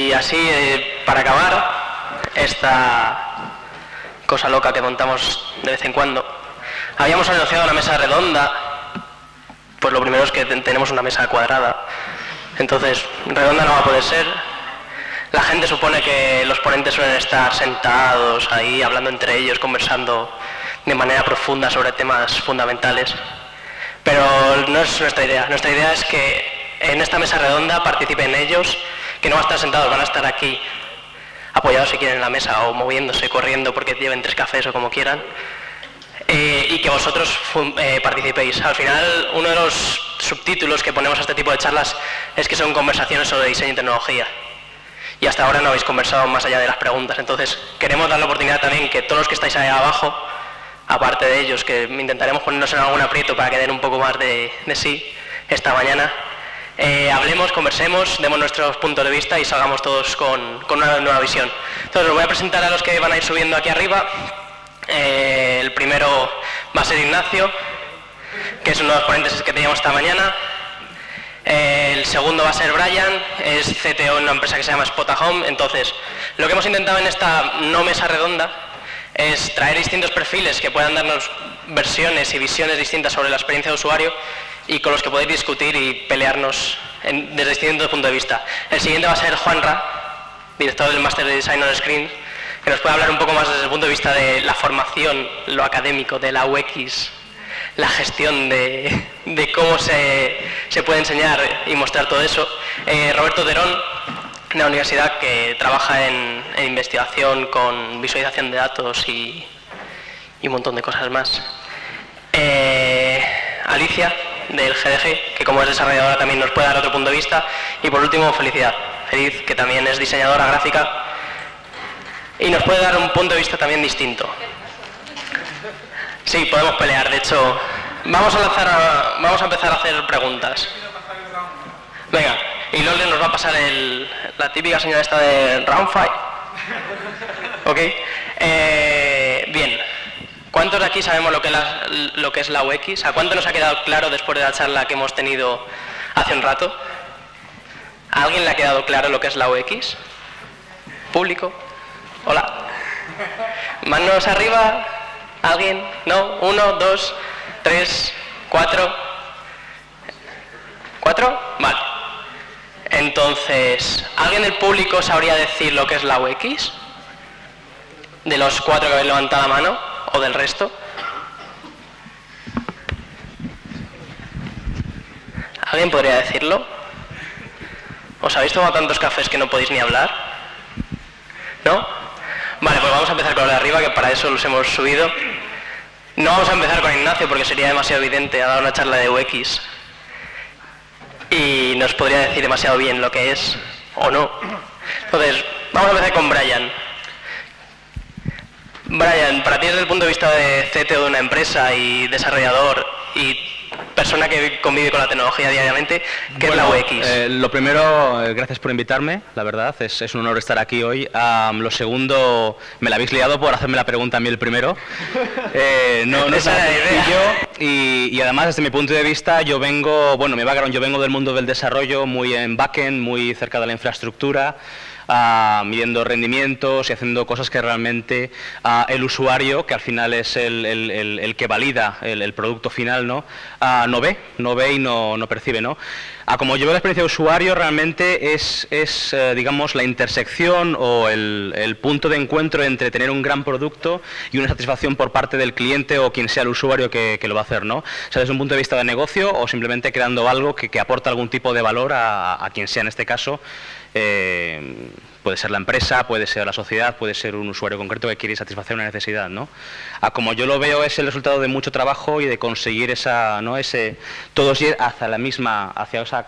Y así, para acabar, esta cosa loca que montamos de vez en cuando, habíamos anunciado una mesa redonda. Pues lo primero es que tenemos una mesa cuadrada, entonces redonda no va a poder ser. La gente supone que los ponentes suelen estar sentados ahí, hablando entre ellos, conversando de manera profunda sobre temas fundamentales. Pero no es nuestra idea. Nuestra idea es que en esta mesa redonda participen ellos, que no van a estar sentados, van a estar aquí, apoyados si quieren en la mesa, o moviéndose, corriendo porque lleven 3 cafés o como quieran. Y que vosotros participéis. Al final, uno de los subtítulos que ponemos a este tipo de charlas es que son conversaciones sobre diseño y tecnología. Y hasta ahora no habéis conversado más allá de las preguntas. Entonces, queremos dar la oportunidad también que todos los que estáis ahí abajo, aparte de ellos, que intentaremos ponernos en algún aprieto para que den un poco más de sí esta mañana, hablemos, conversemos, demos nuestros puntos de vista y salgamos todos con una nueva visión. Entonces, os voy a presentar a los que van a ir subiendo aquí arriba. El primero va a ser Ignacio, que es uno de los ponentes que teníamos esta mañana. El segundo va a ser Brian, es CTO en una empresa que se llama Spotahome. Entonces, lo que hemos intentado en esta no mesa redonda es traer distintos perfiles que puedan darnos versiones y visiones distintas sobre la experiencia de usuario y con los que podéis discutir y pelearnos desde distintos puntos de vista. El siguiente va a ser Juanra, director del Master de Design on Screen, que nos puede hablar un poco más desde el punto de vista de la formación, lo académico, de la UX, la gestión de cómo se puede enseñar y mostrar todo eso. Roberto Terón, de la universidad, que trabaja en investigación con visualización de datos y un montón de cosas más. Alicia, del GDG, que como es desarrolladora también nos puede dar otro punto de vista. Y por último, Felicidad, que también es diseñadora gráfica y nos puede dar un punto de vista también distinto. Sí, podemos pelear. De hecho, vamos a empezar a hacer preguntas. Venga, y Lole nos va a pasar la típica señal esta de Round 5. ¿Ok? Bien. ¿Cuántos de aquí sabemos lo que es la UX? ¿A cuánto nos ha quedado claro después de la charla que hemos tenido hace un rato? ¿A alguien le ha quedado claro lo que es la UX? ¿Público? Hola. ¿Manos arriba? ¿Alguien? ¿No? 1, 2, 3, 4. ¿4? Vale. Entonces, ¿alguien del público sabría decir lo que es la UX? ¿De los 4 que habéis levantado la mano? ¿O del resto? ¿Alguien podría decirlo? ¿Os habéis tomado tantos cafés que no podéis ni hablar? ¿No? Vale, pues vamos a empezar con lo de arriba, que para eso los hemos subido. No vamos a empezar con Ignacio porque sería demasiado evidente, ha dado una charla de UX y nos podría decir demasiado bien lo que es o no. Entonces, vamos a empezar con Brian. Brian, para ti desde el punto de vista de CTO de una empresa y desarrollador y persona que convive con la tecnología diariamente, ¿qué es la UX? Lo primero, gracias por invitarme, la verdad, es un honor estar aquí hoy. Lo segundo, me la habéis liado por hacerme la pregunta a mí el primero. No es nada sencillo y además desde mi punto de vista yo vengo, mi background, yo vengo del mundo del desarrollo, muy en backend, muy cerca de la infraestructura, midiendo rendimientos y haciendo cosas que realmente el usuario, que al final es el que valida el producto final, no ve y no percibe, ¿no? Como yo veo la experiencia de usuario, realmente es digamos, la intersección o el punto de encuentro entre tener un gran producto y una satisfacción por parte del cliente o quien sea el usuario que lo va a hacer, ¿no? O sea, desde un punto de vista de negocio o simplemente creando algo que aporta algún tipo de valor a quien sea en este caso. Puede ser la empresa, puede ser la sociedad, puede ser un usuario concreto que quiere satisfacer una necesidad, ¿no? Como yo lo veo, es el resultado de mucho trabajo y de conseguir todos ir hacia esa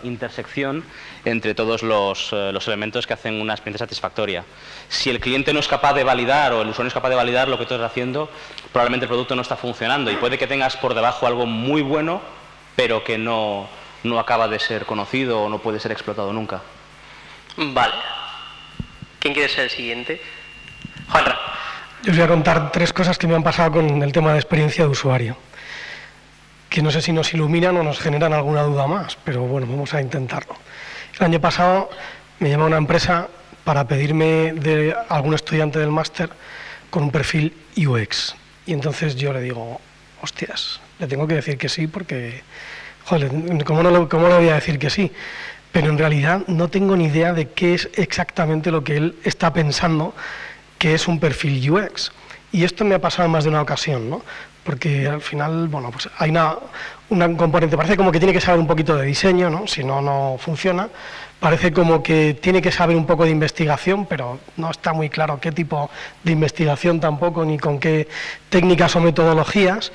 intersección entre todos los elementos que hacen una experiencia satisfactoria. Si el cliente no es capaz de validar o el usuario no es capaz de validar lo que tú estás haciendo, probablemente el producto no está funcionando y puede que tengas por debajo algo muy bueno, pero que no acaba de ser conocido o no puede ser explotado nunca. Vale. ¿Quién quiere ser el siguiente? Juanra. Yo os voy a contar 3 cosas que me han pasado con el tema de experiencia de usuario, que no sé si nos iluminan o nos generan alguna duda más, pero bueno, vamos a intentarlo. El año pasado me llama una empresa para pedirme de algún estudiante del máster con un perfil UX. Y entonces yo le digo, hostias, le tengo que decir que sí porque, joder, ¿cómo le voy a decir que sí? Pero en realidad no tengo ni idea de qué es exactamente lo que él está pensando que es un perfil UX. Y esto me ha pasado en más de una ocasión, ¿no? Porque al final, bueno, pues hay una componente, parece como que tiene que saber un poquito de diseño, ¿no? Si no, no funciona. Parece como que tiene que saber un poco de investigación, pero no está muy claro qué tipo de investigación tampoco, ni con qué técnicas o metodologías.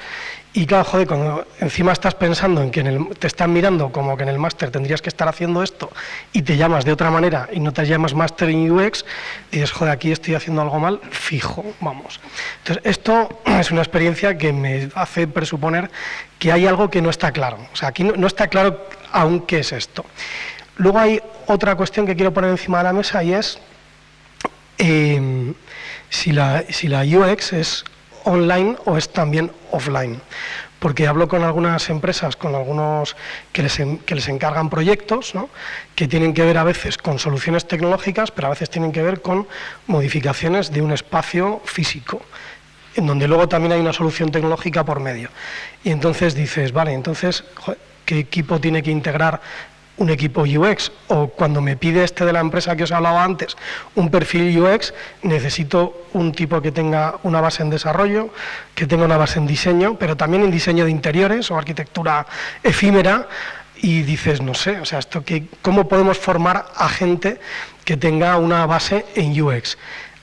Y claro, joder, cuando encima estás pensando en que te están mirando como que en el máster tendrías que estar haciendo esto y te llamas de otra manera y no te llamas máster en UX, y dices, joder, aquí estoy haciendo algo mal, fijo, vamos. Entonces, esto es una experiencia que me hace presuponer que hay algo que no está claro. O sea, aquí no está claro aún qué es esto. Luego hay otra cuestión que quiero poner encima de la mesa y es si la UX es online o es también offline, porque hablo con algunas empresas, con algunos que les encargan proyectos, ¿no? Que tienen que ver a veces con soluciones tecnológicas, pero a veces tienen que ver con modificaciones de un espacio físico, en donde luego también hay una solución tecnológica por medio. Y entonces dices, vale, entonces, ¿qué equipo tiene que integrar un equipo UX? O cuando me pide este de la empresa que os hablaba antes, un perfil UX, necesito un tipo que tenga una base en desarrollo, que tenga una base en diseño, pero también en diseño de interiores o arquitectura efímera, y dices, no sé, o sea, ¿cómo podemos formar a gente que tenga una base en UX?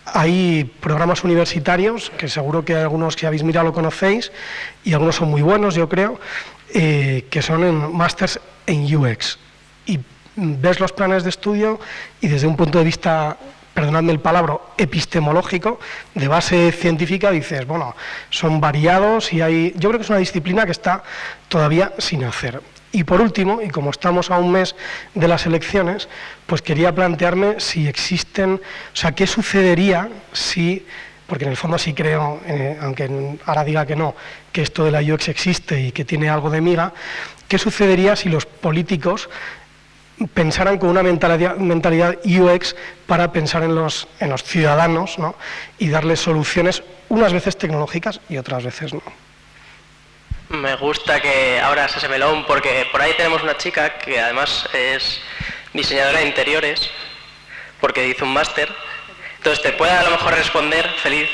Hay programas universitarios, que seguro que algunos que habéis mirado lo conocéis, y algunos son muy buenos, yo creo, que son en másters en UX. Y ves los planes de estudio y desde un punto de vista, perdonadme el palabra, epistemológico, de base científica, dices, bueno, son variados y yo creo que es una disciplina que está todavía sin hacer. Y por último, y como estamos a un mes de las elecciones, pues quería plantearme si existen, o sea, qué sucedería si, porque en el fondo sí creo, aunque ahora diga que no, que esto de la UX existe y que tiene algo de miga, qué sucedería si los políticos pensaran con una mentalidad UX para pensar en los ciudadanos, ¿no? Y darles soluciones unas veces tecnológicas y otras veces no. Me gusta que abras ese melón porque por ahí tenemos una chica que además es diseñadora de interiores porque hizo un máster. Entonces te puede a lo mejor responder, Feliz,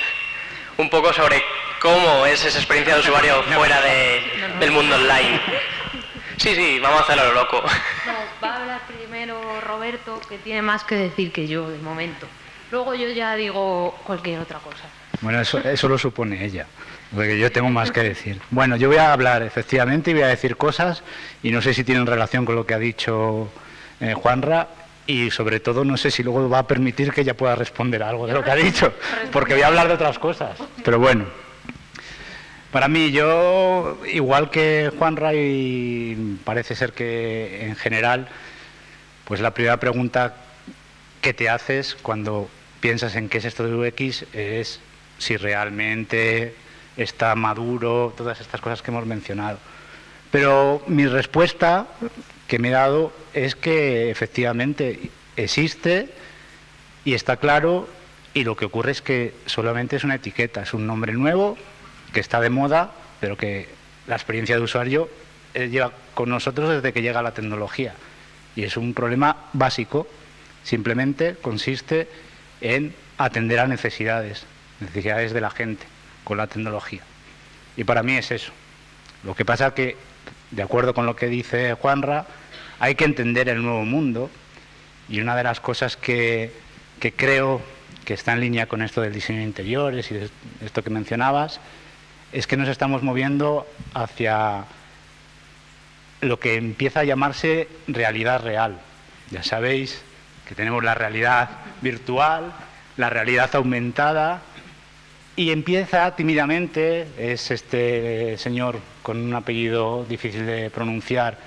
un poco sobre cómo es esa experiencia de usuario fuera del mundo online. Sí, vamos a hacerlo a lo loco. No, va a hablar primero Roberto, que tiene más que decir que yo, de momento. Luego yo ya digo cualquier otra cosa. Bueno, eso lo supone ella, porque yo tengo más que decir. Bueno, yo voy a hablar, efectivamente, y voy a decir cosas, y no sé si tienen relación con lo que ha dicho Juanra, y sobre todo no sé si luego va a permitir que ella pueda responder a algo de lo que ha dicho, porque voy a hablar de otras cosas. Pero bueno. Para mí, yo, igual que Juanra, y parece ser que en general, pues la primera pregunta que te haces cuando piensas en qué es esto de UX es si realmente está maduro, todas estas cosas que hemos mencionado. Pero mi respuesta que me he dado es que efectivamente existe y está claro, y lo que ocurre es que solamente es una etiqueta, es un nombre nuevo que está de moda, pero que la experiencia de usuario lleva con nosotros desde que llega la tecnología. Y es un problema básico, simplemente consiste en atender a necesidades de la gente con la tecnología. Y para mí es eso. Lo que pasa que, de acuerdo con lo que dice Juanra, hay que entender el nuevo mundo, y una de las cosas que creo que está en línea con esto del diseño de interiores y de esto que mencionabas, es que nos estamos moviendo hacia lo que empieza a llamarse realidad real. Ya sabéis que tenemos la realidad virtual, la realidad aumentada, y empieza tímidamente, es este señor con un apellido difícil de pronunciar,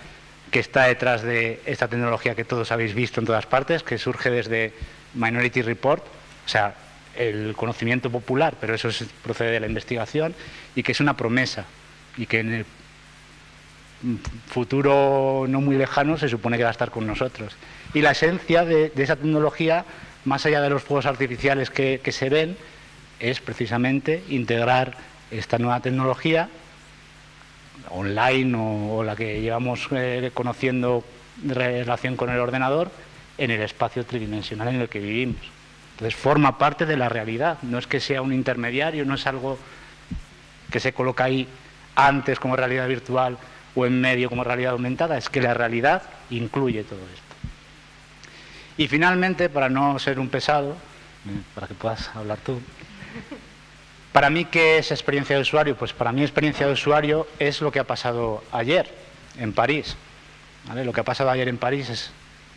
que está detrás de esta tecnología que todos habéis visto en todas partes, que surge desde Minority Report, o sea, el conocimiento popular, pero eso procede de la investigación, y que es una promesa, y que futuro no muy lejano se supone que va a estar con nosotros. Y la esencia de esa tecnología, más allá de los fuegos artificiales que se ven, es precisamente integrar esta nueva tecnología online o la que llevamos conociendo en relación con el ordenador en el espacio tridimensional en el que vivimos. Entonces forma parte de la realidad, no es que sea un intermediario, no es algo que se coloca ahí antes como realidad virtual o en medio como realidad aumentada, es que la realidad incluye todo esto. Y finalmente, para no ser un pesado, para que puedas hablar tú, para mí, ¿qué es experiencia de usuario? Pues para mí experiencia de usuario es lo que ha pasado ayer en París, ¿vale? Lo que ha pasado ayer en París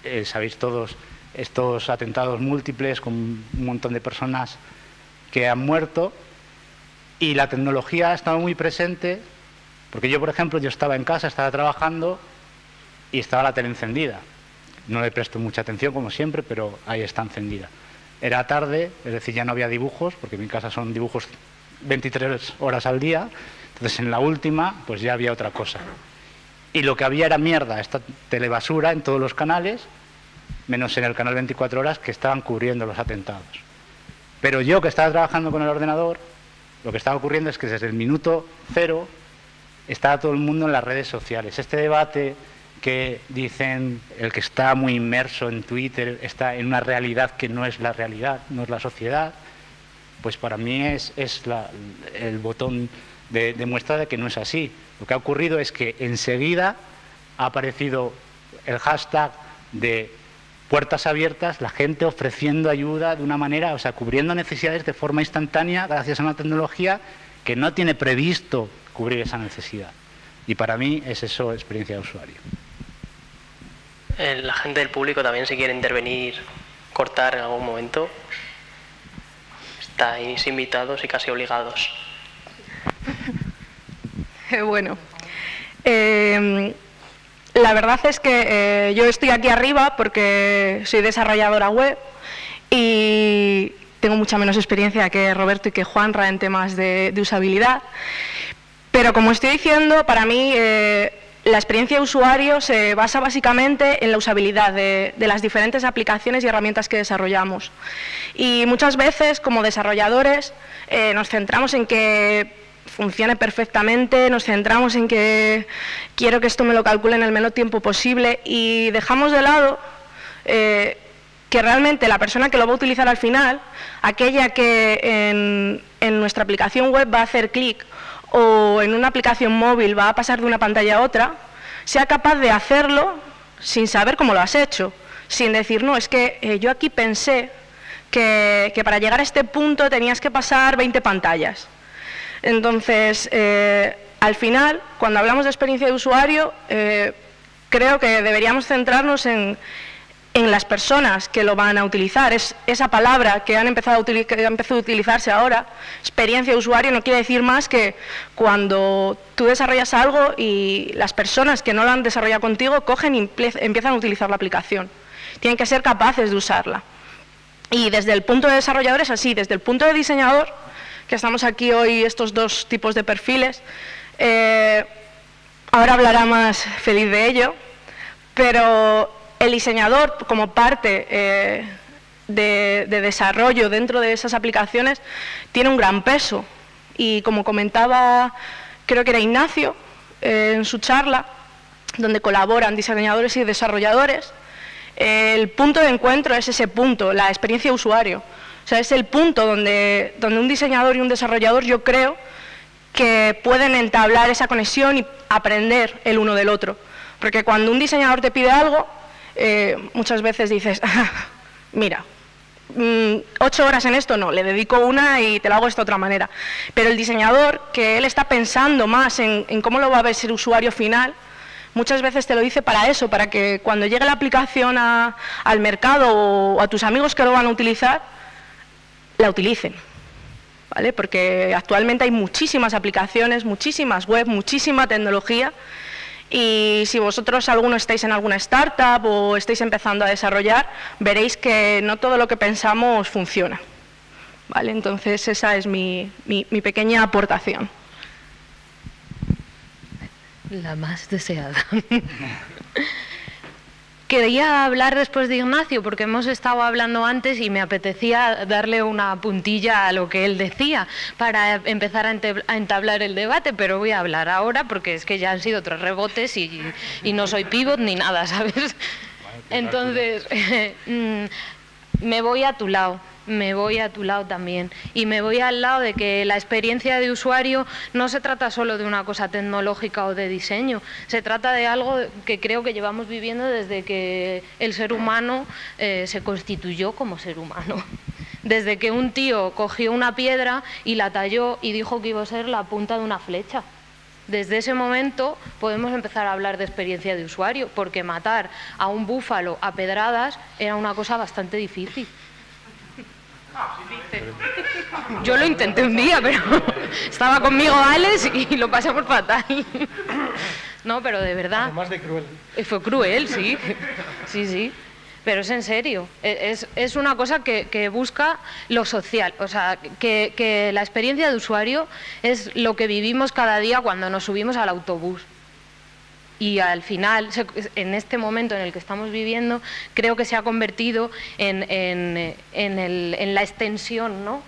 es, sabéis todos, estos atentados múltiples con un montón de personas que han muerto, y la tecnología ha estado muy presente, porque yo, por ejemplo, yo estaba en casa, estaba trabajando y estaba la tele encendida. No le presto mucha atención, como siempre, pero ahí está encendida. Era tarde, es decir, ya no había dibujos, porque en mi casa son dibujos 23 horas al día, entonces en la última pues ya había otra cosa. Y lo que había era mierda, esta telebasura en todos los canales, menos en el canal 24 horas que estaban cubriendo los atentados. Pero yo, que estaba trabajando con el ordenador, lo que estaba ocurriendo es que desde el minuto cero estaba todo el mundo en las redes sociales. Este debate que dicen el que está muy inmerso en Twitter está en una realidad que no es la realidad, no es la sociedad, pues para mí es el botón de muestra de que no es así. Lo que ha ocurrido es que enseguida ha aparecido el hashtag de puertas abiertas, la gente ofreciendo ayuda de una manera, o sea, cubriendo necesidades de forma instantánea gracias a una tecnología que no tiene previsto cubrir esa necesidad. Y para mí es eso experiencia de usuario. La gente del público también, si quiere intervenir, cortar en algún momento, estáis invitados y casi obligados. Bueno, la verdad es que yo estoy aquí arriba porque soy desarrolladora web y tengo mucha menos experiencia que Roberto y que Juanra en temas de usabilidad, pero como estoy diciendo, para mí la experiencia de usuario se basa básicamente en la usabilidad de las diferentes aplicaciones y herramientas que desarrollamos. Y muchas veces, como desarrolladores, nos centramos en que funcione perfectamente, nos centramos en que quiero que esto me lo calcule en el menor tiempo posible y dejamos de lado que realmente la persona que lo va a utilizar al final, aquella que en nuestra aplicación web va a hacer clic o en una aplicación móvil va a pasar de una pantalla a otra, sea capaz de hacerlo sin saber cómo lo has hecho, sin decir, no, es que yo aquí pensé que para llegar a este punto tenías que pasar 20 pantallas. Entonces, al final, cuando hablamos de experiencia de usuario, creo que deberíamos centrarnos en las personas que lo van a utilizar. Es esa palabra que ha empezado a utilizarse ahora, experiencia de usuario, no quiere decir más que cuando tú desarrollas algo y las personas que no lo han desarrollado contigo cogen y empiezan a utilizar la aplicación. Tienen que ser capaces de usarla. Y desde el punto de desarrollador es así, desde el punto de diseñador, que estamos aquí hoy estos dos tipos de perfiles, ahora hablará más Feliz de ello, pero el diseñador, como parte de desarrollo dentro de esas aplicaciones, tiene un gran peso. Y como comentaba, creo que era Ignacio, en su charla, donde colaboran diseñadores y desarrolladores, el punto de encuentro es ese punto, la experiencia de usuario. O sea, es el punto donde un diseñador y un desarrollador, yo creo, que pueden entablar esa conexión y aprender el uno del otro. Porque cuando un diseñador te pide algo, muchas veces dices, mira, 8 horas en esto, no, le dedico una y te lo hago de esta otra manera. Pero el diseñador, que él está pensando más en cómo lo va a ver el usuario final, muchas veces te lo dice para eso, para que cuando llegue la aplicación al mercado o a tus amigos que lo van a utilizar, la utilicen, ¿vale? Porque actualmente hay muchísimas aplicaciones, muchísimas web, muchísima tecnología. Y si vosotros alguno estáis en alguna startup o estáis empezando a desarrollar, veréis que no todo lo que pensamos funciona, ¿vale? Entonces esa es mi pequeña aportación. La más deseada. Quería hablar después de Ignacio porque hemos estado hablando antes y me apetecía darle una puntilla a lo que él decía para empezar a entablar el debate, pero voy a hablar ahora porque es que ya han sido 3 rebotes y no soy pivot ni nada, ¿sabes? Entonces, me voy a tu lado. Me voy a tu lado también y me voy al lado de que la experiencia de usuario no se trata solo de una cosa tecnológica o de diseño, se trata de algo que creo que llevamos viviendo desde que el ser humano se constituyó como ser humano. Desde que un tío cogió una piedra y la talló y dijo que iba a ser la punta de una flecha. Desde ese momento podemos empezar a hablar de experiencia de usuario, porque matar a un búfalo a pedradas era una cosa bastante difícil. Yo lo intenté un día, pero estaba conmigo Alex y lo pasamos fatal. No, pero de verdad. Además de cruel. Fue cruel, sí. Sí. Pero es en serio. Es una cosa que busca lo social. O sea, que la experiencia de usuario es lo que vivimos cada día cuando nos subimos al autobús. Y al final, en este momento en el que estamos viviendo, creo que se ha convertido en la extensión, ¿no?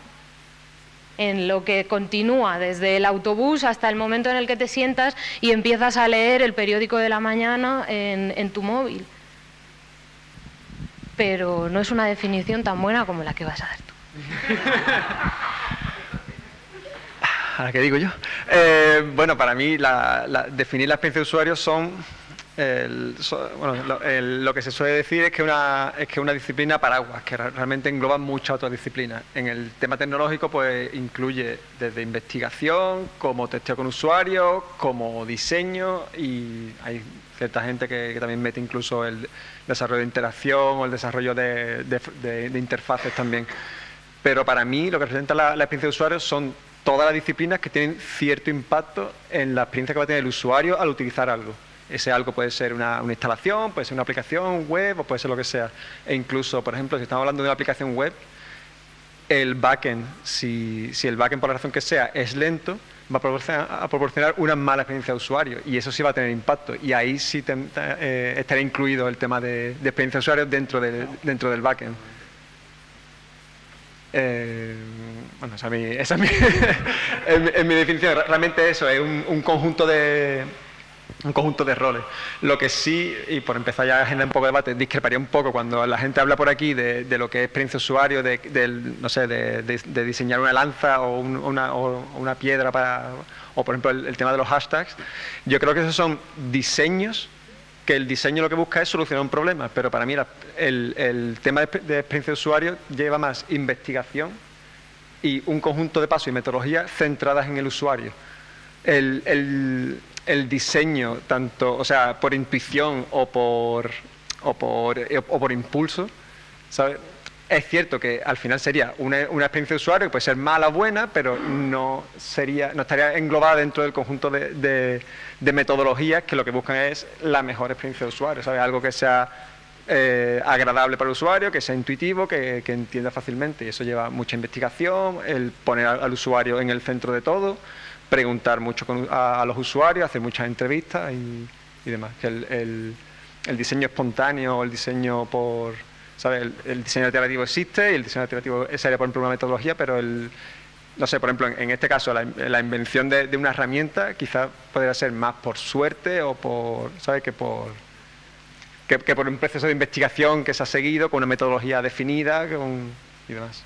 En lo que continúa desde el autobús hasta el momento en el que te sientas y empiezas a leer el periódico de la mañana en tu móvil. Pero no es una definición tan buena como la que vas a dar tú. ¿A qué digo yo? Bueno, para mí definir la experiencia de usuario lo que se suele decir es que una disciplina paraguas, que realmente engloba muchas otras disciplinas. En el tema tecnológico pues incluye desde investigación, como testeo con usuarios, como diseño, y hay cierta gente que también mete incluso el desarrollo de interacción o el desarrollo de interfaces también. Pero para mí lo que representa la experiencia de usuario son todas las disciplinas que tienen cierto impacto en la experiencia que va a tener el usuario al utilizar algo. Ese algo puede ser una instalación, puede ser una aplicación web o puede ser lo que sea. E incluso, por ejemplo, si estamos hablando de una aplicación web, el backend, si el backend por la razón que sea es lento, va a proporcionar una mala experiencia de usuario y eso sí va a tener impacto. Y ahí sí estaría incluido el tema de experiencia de usuario dentro del backend. Bueno, esa es mi definición. Realmente eso es un conjunto de roles. Lo que sí, y por empezar ya a generar un poco de debate, discreparía un poco cuando la gente habla por aquí de lo que es experiencia de usuario, de diseñar una lanza o una piedra o por ejemplo el tema de los hashtags. Yo creo que esos son diseños que el diseño lo que busca es solucionar un problema, pero para mí el tema de experiencia de usuario lleva más investigación y un conjunto de pasos y metodologías centradas en el usuario. El diseño, tanto, o sea, por intuición o por impulso, ¿sabes? Es cierto que al final sería una experiencia de usuario que puede ser mala o buena, pero no estaría englobada dentro del conjunto de metodologías que lo que buscan es la mejor experiencia de usuario, ¿sabes? Algo que sea agradable para el usuario, que sea intuitivo, que entienda fácilmente, y eso lleva mucha investigación, el poner al usuario en el centro de todo, preguntar mucho a los usuarios, hacer muchas entrevistas y demás. Que el diseño espontáneo o el diseño por... ¿Sabes? El diseño alternativo existe y el diseño alternativo sería, por ejemplo, una metodología, pero no sé, por ejemplo, en este caso, la invención de una herramienta quizás podría ser más por suerte o por, ¿sabes? Que por un proceso de investigación que se ha seguido con una metodología definida y demás.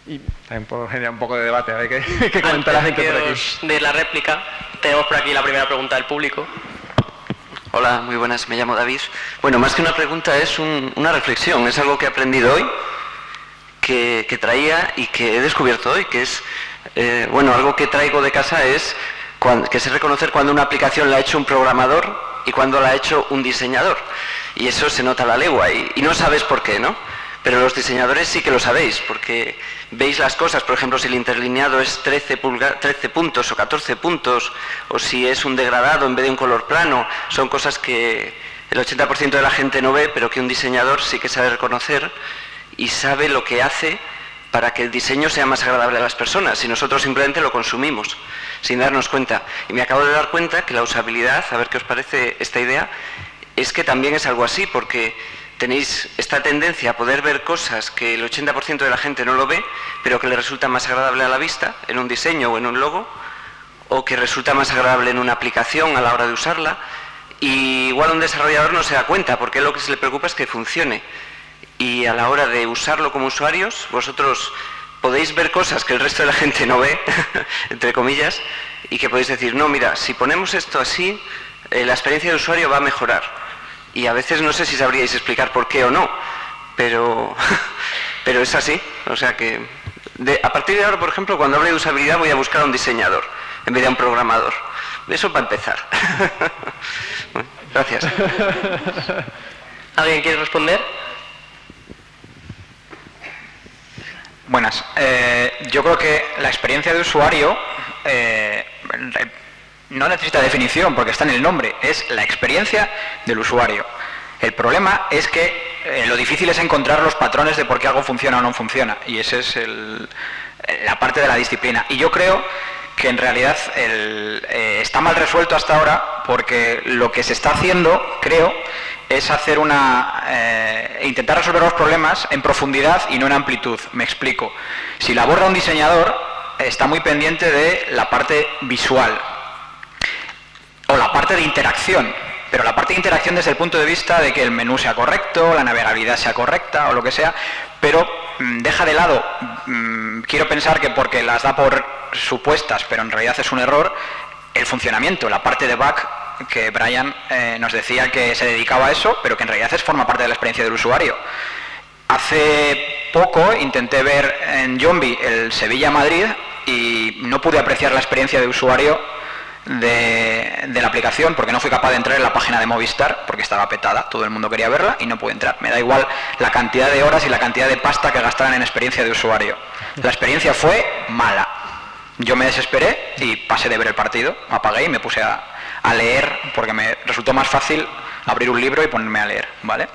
Y también por generar un poco de debate, a ver qué comenta la gente por aquí. De la réplica, tenemos por aquí la primera pregunta del público. Hola, muy buenas, me llamo David. Bueno, más que una pregunta es una reflexión, es algo que he aprendido hoy, que traía y que he descubierto hoy, que es, algo que traigo de casa es que sé reconocer cuando una aplicación la ha hecho un programador y cuando la ha hecho un diseñador. Y eso se nota a la legua y no sabes por qué, ¿no? Pero los diseñadores sí que lo sabéis, porque veis las cosas, por ejemplo, si el interlineado es 13 puntos o 14 puntos, o si es un degradado en vez de un color plano, son cosas que el 80% de la gente no ve, pero que un diseñador sí que sabe reconocer y sabe lo que hace para que el diseño sea más agradable a las personas, y nosotros simplemente lo consumimos. sin darnos cuenta. Y me acabo de dar cuenta que la usabilidad, a ver qué os parece esta idea, es que también es algo así, porque tenéis esta tendencia a poder ver cosas que el 80% de la gente no lo ve, pero que le resulta más agradable a la vista, en un diseño o en un logo, o que resulta más agradable en una aplicación a la hora de usarla, y igual un desarrollador no se da cuenta, porque lo que se le preocupa es que funcione. Y a la hora de usarlo como usuarios, vosotros podéis ver cosas que el resto de la gente no ve, entre comillas, y que podéis decir, no, mira, si ponemos esto así, la experiencia de usuario va a mejorar. Y a veces no sé si sabríais explicar por qué o no, pero es así. O sea que a partir de ahora, por ejemplo, cuando hable de usabilidad voy a buscar a un diseñador en vez de a un programador. Eso para empezar. Bueno, gracias. ¿Alguien quiere responder? Buenas. Yo creo que la experiencia de usuario no necesita definición porque está en el nombre, es la experiencia del usuario. El problema es que lo difícil es encontrar los patrones de por qué algo funciona o no funciona, y esa es la parte de la disciplina. Y yo creo que en realidad está mal resuelto hasta ahora, porque lo que se está haciendo, creo, es hacer intentar resolver los problemas en profundidad y no en amplitud. Me explico. Si la aborda un diseñador, está muy pendiente de la parte visual o la parte de interacción, pero la parte de interacción desde el punto de vista de que el menú sea correcto, la navegabilidad sea correcta o lo que sea, pero deja de lado, quiero pensar que porque las da por supuestas, pero en realidad es un error, el funcionamiento, la parte de back, que Brian nos decía que se dedicaba a eso, pero que en realidad forma parte de la experiencia del usuario. Hace poco intenté ver en Yombi el Sevilla-Madrid y no pude apreciar la experiencia de usuario de la aplicación porque no fui capaz de entrar en la página de Movistar porque estaba petada, todo el mundo quería verla y no pude entrar. Me da igual la cantidad de horas y la cantidad de pasta que gastaran en experiencia de usuario. La experiencia fue mala. Yo me desesperé y pasé de ver el partido, me apagué y me puse a leer porque me resultó más fácil abrir un libro y ponerme a leer, ¿vale?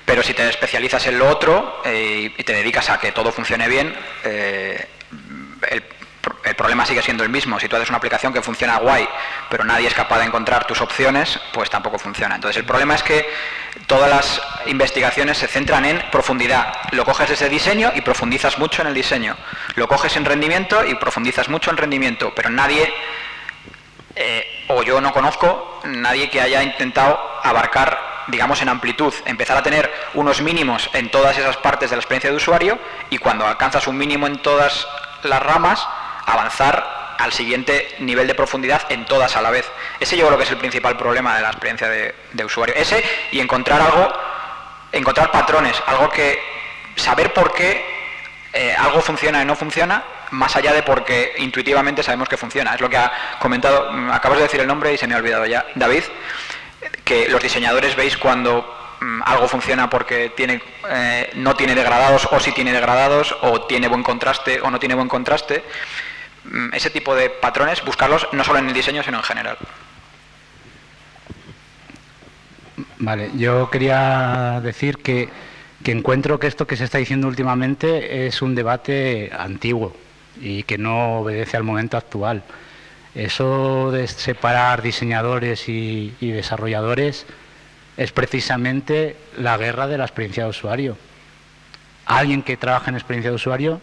Pero si te especializas en lo otro y te dedicas a que todo funcione bien, el problema sigue siendo el mismo. Si tú haces una aplicación que funciona guay, pero nadie es capaz de encontrar tus opciones, pues tampoco funciona. Entonces el problema es que todas las investigaciones se centran en profundidad. Lo coges desde diseño y profundizas mucho en el diseño. Lo coges en rendimiento y profundizas mucho en rendimiento, pero nadie, o yo no conozco, nadie que haya intentado abarcar, digamos, en amplitud, empezar a tener unos mínimos en todas esas partes de la experiencia de usuario y cuando alcanzas un mínimo en todas las ramas, avanzar al siguiente nivel de profundidad en todas a la vez. Ese yo creo que es el principal problema de la experiencia de usuario. Ese y encontrar patrones, saber por qué algo funciona y no funciona, más allá de porque intuitivamente sabemos que funciona. Es lo que ha comentado, acabas de decir el nombre y se me ha olvidado ya, David, que los diseñadores veis cuando algo funciona porque no tiene degradados o sí tiene degradados o tiene buen contraste o no tiene buen contraste. Ese tipo de patrones, buscarlos no solo en el diseño sino en general. Vale, yo quería decir que encuentro que esto que se está diciendo últimamente es un debate antiguo y que no obedece al momento actual. Eso de separar diseñadores y desarrolladores es precisamente la guerra de la experiencia de usuario. Alguien que trabaja en experiencia de usuario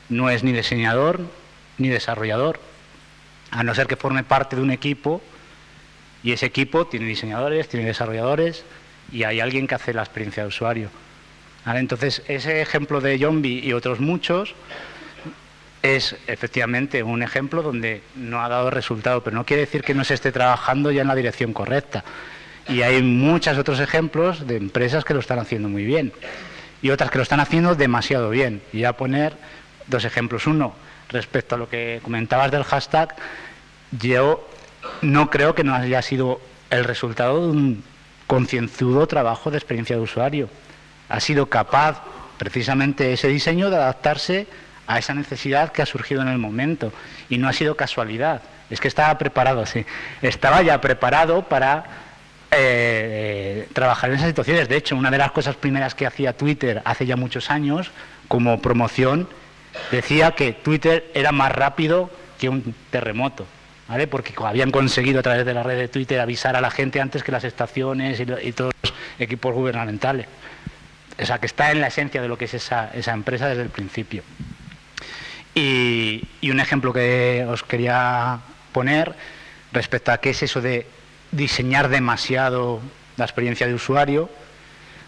no es ni diseñador ni desarrollador, a no ser que forme parte de un equipo y ese equipo tiene diseñadores, tiene desarrolladores y hay alguien que hace la experiencia de usuario. ¿Vale? Entonces, ese ejemplo de Yombi y otros muchos es efectivamente un ejemplo donde no ha dado resultado, pero no quiere decir que no se esté trabajando ya en la dirección correcta. Y hay muchos otros ejemplos de empresas que lo están haciendo muy bien y otras que lo están haciendo demasiado bien. Y voy a poner dos ejemplos. Uno, respecto a lo que comentabas del hashtag, yo no creo que no haya sido el resultado de un concienzudo trabajo de experiencia de usuario. Ha sido capaz, precisamente ese diseño, de adaptarse a esa necesidad que ha surgido en el momento. Y no ha sido casualidad, es que estaba preparado, sí. Estaba ya preparado para trabajar en esas situaciones. De hecho, una de las cosas primeras que hacía Twitter hace ya muchos años, como promoción, decía que Twitter era más rápido que un terremoto, ¿vale? Porque habían conseguido a través de la red de Twitter avisar a la gente antes que las estaciones y todos los equipos gubernamentales. O sea, que está en la esencia de lo que es esa empresa desde el principio. Y un ejemplo que os quería poner respecto a qué es eso de diseñar demasiado la experiencia de usuario,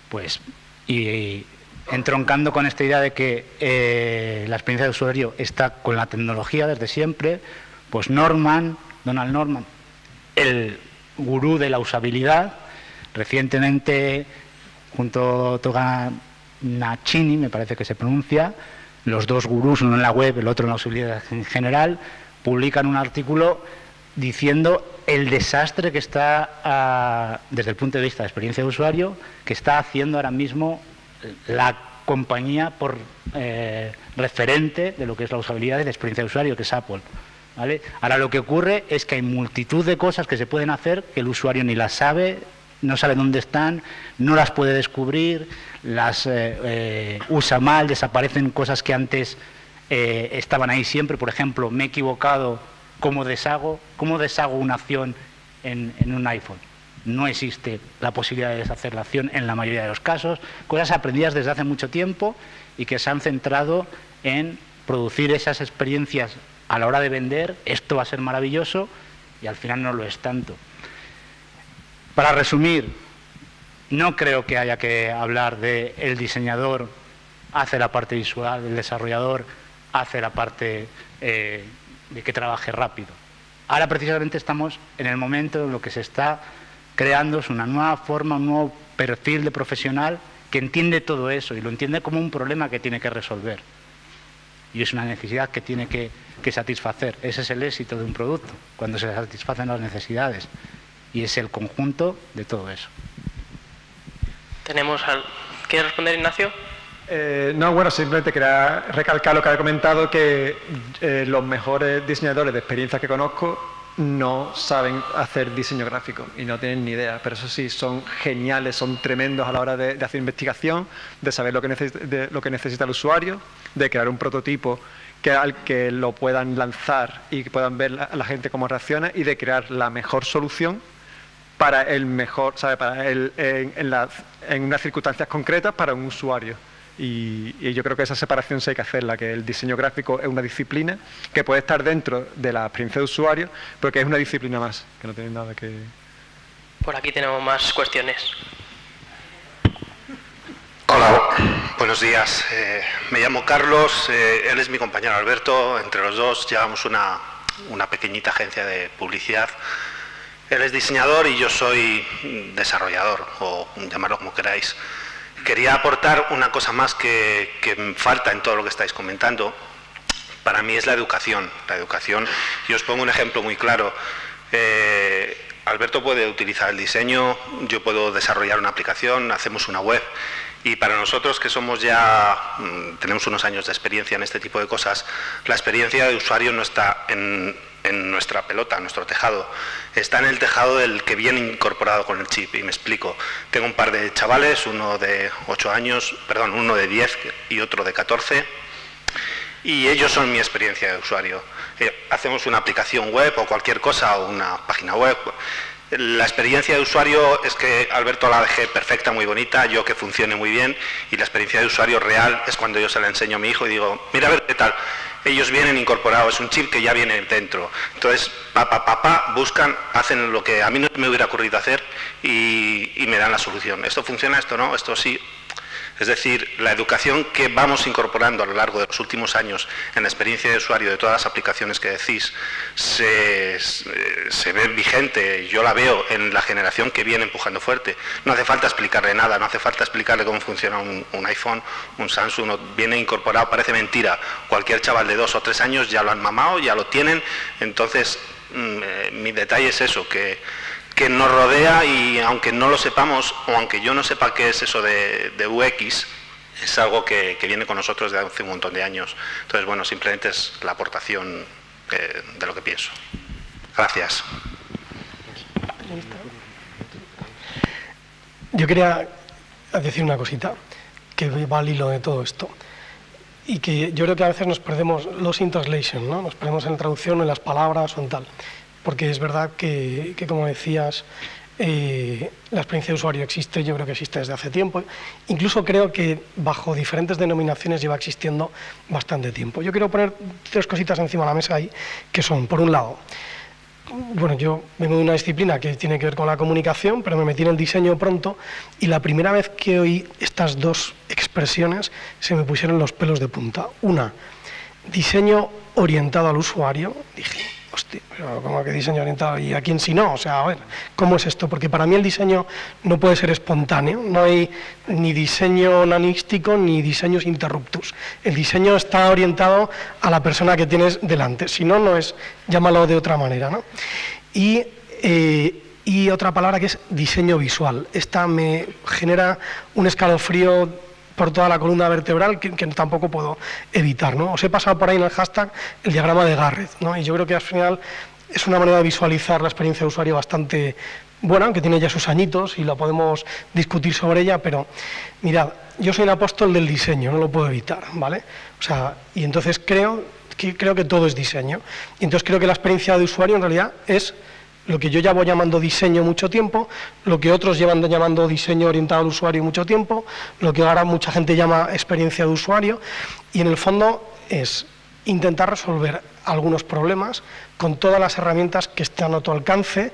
pues, y entroncando con esta idea de que la experiencia de usuario está con la tecnología desde siempre, pues Donald Norman, el gurú de la usabilidad, recientemente, junto a Toga Nachini, me parece que se pronuncia, los dos gurús, uno en la web, el otro en la usabilidad en general, publican un artículo diciendo el desastre que está, desde el punto de vista de experiencia de usuario, que está haciendo ahora mismo la compañía por referente de lo que es la usabilidad y la experiencia de usuario, que es Apple, ¿vale? Ahora lo que ocurre es que hay multitud de cosas que se pueden hacer que el usuario ni las sabe, no sabe dónde están, no las puede descubrir, las usa mal, desaparecen cosas que antes estaban ahí siempre. Por ejemplo, me he equivocado, ¿cómo deshago una acción en un iPhone? No existe la posibilidad de deshacer la acción en la mayoría de los casos. Cosas aprendidas desde hace mucho tiempo y que se han centrado en producir esas experiencias a la hora de vender. Esto va a ser maravilloso, y al final no lo es tanto. Para resumir, no creo que haya que hablar de el diseñador hace la parte visual, el desarrollador hace la parte de que trabaje rápido. Ahora precisamente estamos en el momento en lo que se está creando es una nueva forma, un nuevo perfil de profesional que entiende todo eso y lo entiende como un problema que tiene que resolver. Y es una necesidad que tiene que satisfacer. Ese es el éxito de un producto, cuando se satisfacen las necesidades. Y es el conjunto de todo eso. ¿Quieres responder, Ignacio? No, bueno, simplemente quería recalcar lo que había comentado, que los mejores diseñadores de experiencias que conozco no saben hacer diseño gráfico y no tienen ni idea, pero eso sí, son geniales, son tremendos a la hora de hacer investigación, de saber lo que necesita el usuario, de crear un prototipo al que lo puedan lanzar y que puedan ver a la gente cómo reacciona, y de crear la mejor solución para el mejor, ¿sabe? En unas circunstancias concretas para un usuario. Y yo creo que esa separación sí hay que hacerla, que el diseño gráfico es una disciplina que puede estar dentro de la experiencia de usuario, pero que es una disciplina más, que no tiene nada que... Por aquí tenemos más cuestiones. Hola, buenos días. Me llamo Carlos, él es mi compañero Alberto. Entre los dos llevamos una pequeñita agencia de publicidad. Él es diseñador y yo soy desarrollador, o llamarlo como queráis. Quería aportar una cosa más que falta en todo lo que estáis comentando. Para mí es la educación. La educación, y os pongo un ejemplo muy claro. Alberto puede utilizar el diseño, yo puedo desarrollar una aplicación, hacemos una web. Y para nosotros, que somos ya, tenemos unos años de experiencia en este tipo de cosas, la experiencia de usuario no está en nuestra pelota, en nuestro tejado, está en el tejado del que viene incorporado con el chip. Y me explico. Tengo un par de chavales, uno de 8 años, perdón, uno de 10 y otro de 14, y ellos son mi experiencia de usuario. Hacemos una aplicación web o cualquier cosa, o una página web. La experiencia de usuario es que Alberto la dejé perfecta, muy bonita, yo que funcione muy bien, y la experiencia de usuario real es cuando yo se la enseño a mi hijo y digo, mira a ver qué tal. Ellos vienen incorporados, es un chip que ya viene dentro. Entonces, buscan, hacen lo que a mí no me hubiera ocurrido hacer y me dan la solución. Esto funciona, esto no, esto sí. Es decir, la educación que vamos incorporando a lo largo de los últimos años en la experiencia de usuario de todas las aplicaciones que decís se ve vigente. Yo la veo en la generación que viene empujando fuerte. No hace falta explicarle nada, no hace falta explicarle cómo funciona un iPhone, un Samsung, viene incorporado, parece mentira. Cualquier chaval de 2 o 3 años ya lo han mamado, ya lo tienen. Entonces, mi detalle es eso, que nos rodea, y aunque no lo sepamos, o aunque yo no sepa qué es eso de UX, es algo que viene con nosotros desde hace un montón de años. Entonces, bueno, simplemente es la aportación de lo que pienso. Gracias. Yo quería decir una cosita que va al hilo de todo esto. y que yo creo que a veces nos perdemos lost in translation, ¿no? Nos perdemos en la traducción, en las palabras o en tal. Porque es verdad que como decías, la experiencia de usuario existe, yo creo que existe desde hace tiempo. Incluso creo que bajo diferentes denominaciones lleva existiendo bastante tiempo. Yo quiero poner 3 cositas encima de la mesa ahí, que son, por un lado, bueno, yo vengo de una disciplina que tiene que ver con la comunicación, pero me metí en el diseño pronto y la primera vez que oí estas 2 expresiones se me pusieron los pelos de punta. Una, diseño orientado al usuario. Dije, hostia, pero ¿cómo que diseño orientado? ¿Y a quién si no? O sea, a ver, ¿cómo es esto? Porque para mí el diseño no puede ser espontáneo, no hay ni diseño nanístico ni diseños interruptus. El diseño está orientado a la persona que tienes delante, si no, no es, llámalo de otra manera, ¿no? Y otra palabra que es diseño visual. Esta me genera un escalofrío por toda la columna vertebral que tampoco puedo evitar, ¿no? Os he pasado por ahí en el hashtag el diagrama de Garrett, ¿no? Y yo creo que al final es una manera de visualizar la experiencia de usuario bastante buena, aunque tiene ya sus añitos y la podemos discutir sobre ella, pero mirad, yo soy un apóstol del diseño, no lo puedo evitar, ¿vale? O sea, y entonces creo que todo es diseño. Y entonces creo que la experiencia de usuario en realidad es lo que yo llevo llamando diseño mucho tiempo, lo que otros llevan llamando diseño orientado al usuario mucho tiempo, lo que ahora mucha gente llama experiencia de usuario, y en el fondo es intentar resolver algunos problemas con todas las herramientas que están a tu alcance,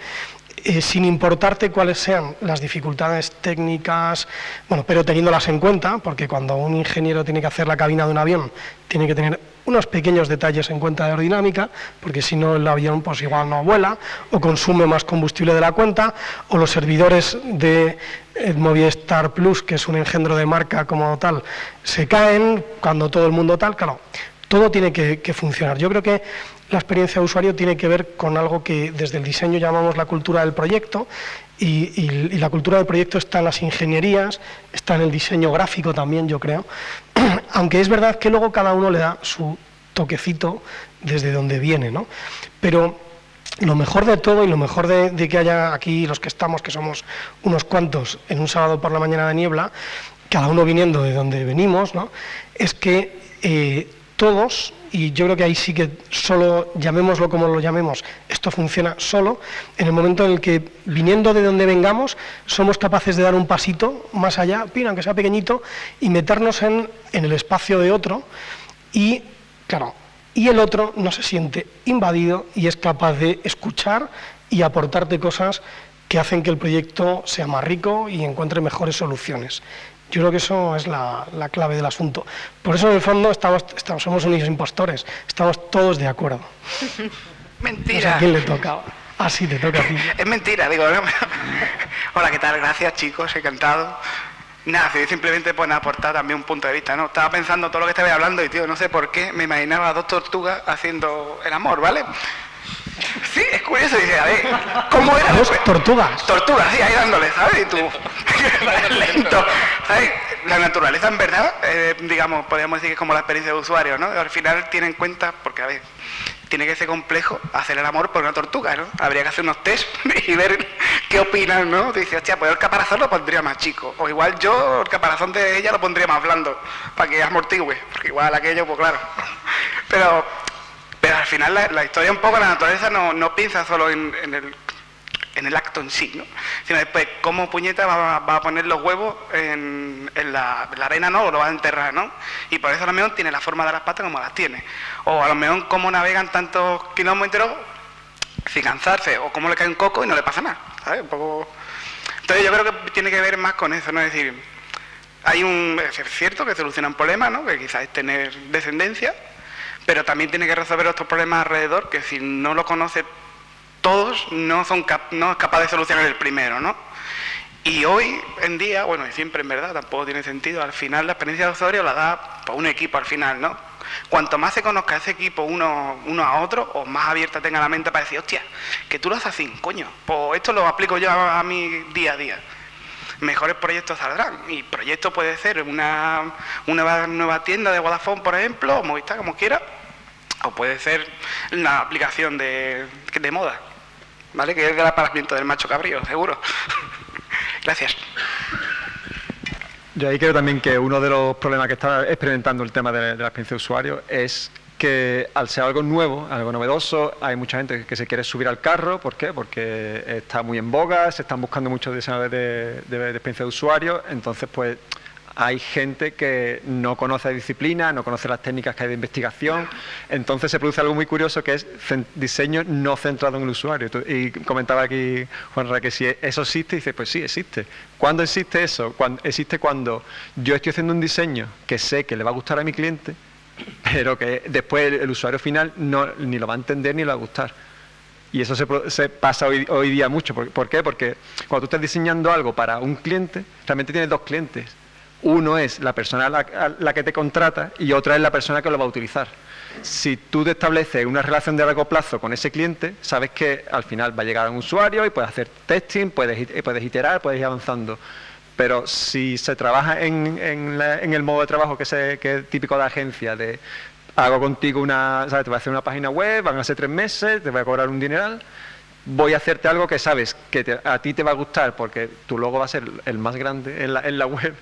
sin importarte cuáles sean las dificultades técnicas, bueno, pero teniéndolas en cuenta, porque cuando un ingeniero tiene que hacer la cabina de un avión, tiene que tener unos pequeños detalles en cuenta de aerodinámica, porque si no el avión pues igual no vuela, o consume más combustible de la cuenta, o los servidores de Movistar Plus, que es un engendro de marca como tal, se caen cuando todo el mundo tal, claro, todo tiene que funcionar. Yo creo que la experiencia de usuario tiene que ver con algo que desde el diseño llamamos la cultura del proyecto, y la cultura del proyecto está en las ingenierías, está en el diseño gráfico también, yo creo, aunque es verdad que luego cada uno le da su toquecito desde donde viene, ¿no? Pero lo mejor de todo y lo mejor de que haya aquí los que estamos, que somos unos cuantos en un sábado por la mañana de niebla, cada uno viniendo de donde venimos, ¿no? Es que todos, y yo creo que ahí sí que solo, llamémoslo como lo llamemos, esto funciona solo en el momento en el que, viniendo de donde vengamos, somos capaces de dar un pasito más allá, aunque sea pequeñito, y meternos en el espacio de otro, y claro, y el otro no se siente invadido y es capaz de escuchar y aportarte cosas que hacen que el proyecto sea más rico y encuentre mejores soluciones. Yo creo que eso es la clave del asunto. Por eso, en el fondo, somos unos impostores. Estamos todos de acuerdo. Mentira. No sé a quién le toca. Ah, sí, te toca a ti. Es mentira, digo. ¿No? Hola, ¿qué tal? Gracias, chicos. Encantado. Nada, simplemente pues aportar también un punto de vista, ¿no? Estaba pensando todo lo que estabais hablando y, tío, no sé por qué me imaginaba a 2 tortugas haciendo el amor, ¿vale? Sí, es curioso, dice, a ver, ¿cómo era? ¿Dos tortugas? Tortugas, sí, ahí dándole, ¿sabes? Y tú, lento, ¿sabes? La naturaleza, en verdad, digamos, podríamos decir que es como la experiencia de usuario, ¿no? Al final tiene en cuenta, porque, a ver, tiene que ser complejo hacer el amor por una tortuga, ¿no? Habría que hacer unos test y ver qué opinan, ¿no? Te dice, hostia, pues el caparazón lo pondría más chico, o igual yo el caparazón de ella lo pondría más blando, para que amortigüe, porque igual aquello, pues claro. Pero al final la historia un poco, la naturaleza no piensa solo en el acto en sí, ¿no? Sino después cómo puñeta va a poner los huevos en la arena, ¿no? O lo va a enterrar, ¿no? Y por eso a lo mejor tiene la forma de las patas como las tiene. O a lo mejor cómo navegan tantos kilómetros sin cansarse, o cómo le cae un coco y no le pasa nada, ¿sabes? Un poco. Entonces yo creo que tiene que ver más con eso, ¿no? Es decir, es cierto que soluciona un problema, ¿no? Que quizás es tener descendencia, pero también tiene que resolver otros problemas alrededor que si no lo conoce todos no es capaz de solucionar el primero, ¿no? Y hoy en día, bueno, y siempre en verdad, tampoco tiene sentido, al final la experiencia de usuario la da pues, un equipo al final, ¿no? Cuanto más se conozca ese equipo uno a otro, o más abierta tenga la mente para decir, hostia, que tú lo haces así, coño, pues esto lo aplico yo a mi día a día. Mejores proyectos saldrán, y proyecto puede ser una nueva tienda de Vodafone, por ejemplo, o Movistar, como quiera, o puede ser una aplicación de moda, ¿vale? Que es del aparamiento del macho cabrío, seguro. Gracias. Yo ahí creo también que uno de los problemas que está experimentando el tema de la experiencia de usuario es que al ser algo nuevo, algo novedoso, hay mucha gente que se quiere subir al carro. ¿Por qué? Porque está muy en boga, se están buscando muchos diseñadores de experiencia de usuario, entonces pues hay gente que no conoce la disciplina, no conoce las técnicas que hay de investigación, entonces se produce algo muy curioso que es diseño no centrado en el usuario. Y comentaba aquí Juanra que si eso existe, y dice, pues sí, existe. ¿Cuándo existe eso? Existe cuando yo estoy haciendo un diseño que sé que le va a gustar a mi cliente, pero que después el usuario final ni lo va a entender ni le va a gustar. Y eso se pasa hoy día mucho. ¿Por qué? Porque cuando tú estás diseñando algo para un cliente, realmente tienes dos clientes. Uno es la persona a la que te contrata y otra es la persona que lo va a utilizar. Si tú te estableces una relación de largo plazo con ese cliente, sabes que al final va a llegar a un usuario y puedes hacer testing, puedes iterar, puedes ir avanzando. Pero si se trabaja en el modo de trabajo que es típico de agencia, de hago contigo ¿sabes? Te voy a hacer una página web, van a ser 3 meses, te voy a cobrar un dineral, voy a hacerte algo que sabes que a ti te va a gustar porque tu logo va a ser el más grande en la web,